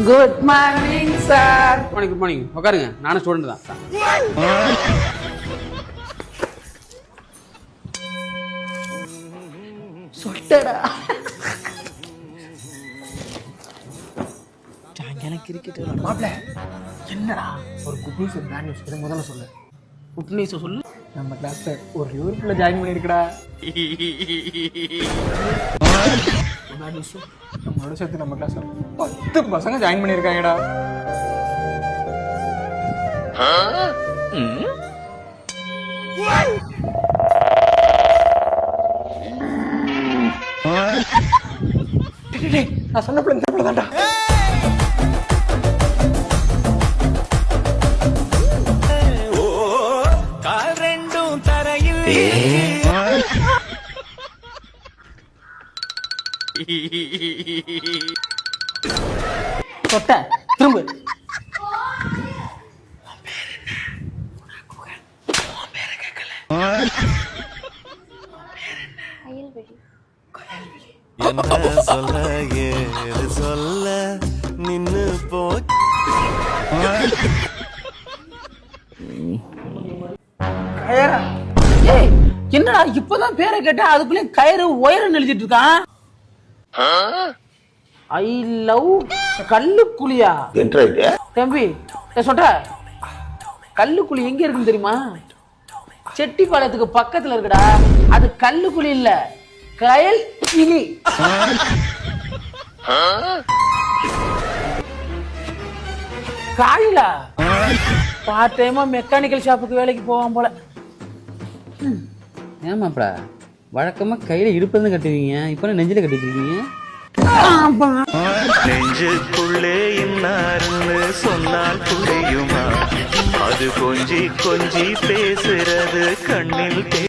Good morning sir. Good morning. உட்காருங்க, நானும் student தான். சொட்டடா சாயங்காலம் கிரிக்கெட் மாப்பிள்ள. என்னடா ஒரு குட் நியூஸ், ஒரு பேட் நியூஸ், இதை முதல்ல சொல்லு. குட் நியூஸ் சொல்லு. நம்ம கிளாஸ்ல ஒரு யூரோப்ல ஜாயின் பண்ணிருக்கடா. பேட் நியூஸ், நம்மளோட சேர்த்து நம்ம கிளாஸ்ல 10 பசங்க ஜாயின் பண்ணிருக்காங்கடா. நான் சொன்ன பிள்ளை இந்த பிள்ளை தான்டா. சொட்ட திரும்ப. என்ன சொல்ல ஏது சொல்ல நின்னு போ. என்னடா இப்பதான் பேரை கேட்டா அதுக்குள்ளே கயிறு உயரம் எழுதிட்டு இருக்கான். ஐ லவ் கல்லுக்குழியா தம்பி? சொல்ற கல்லுக்குழி எங்க இருக்குன்னு தெரியுமா? செட்டிப்பாளையத்துக்கு பக்கத்துல இருக்குடா. அது கல்லுக்குழி இல்ல, கயல் கிளி. காயிலா பார்ட் டைமா மெக்கானிக்கல் ஷாப்புக்கு வேலைக்கு போவான் போல. ஏமாப்பா வழக்கமா கையில இடுப்பது கட்டுவீங்க, இப்ப நெஞ்சில கட்டிருக்கீங்க. நெஞ்சுக்குள்ளே இன்னாருன்னு சொன்னால் புரியுமா? அது கொஞ்சி கொஞ்சி பேசுறது கண்ணில்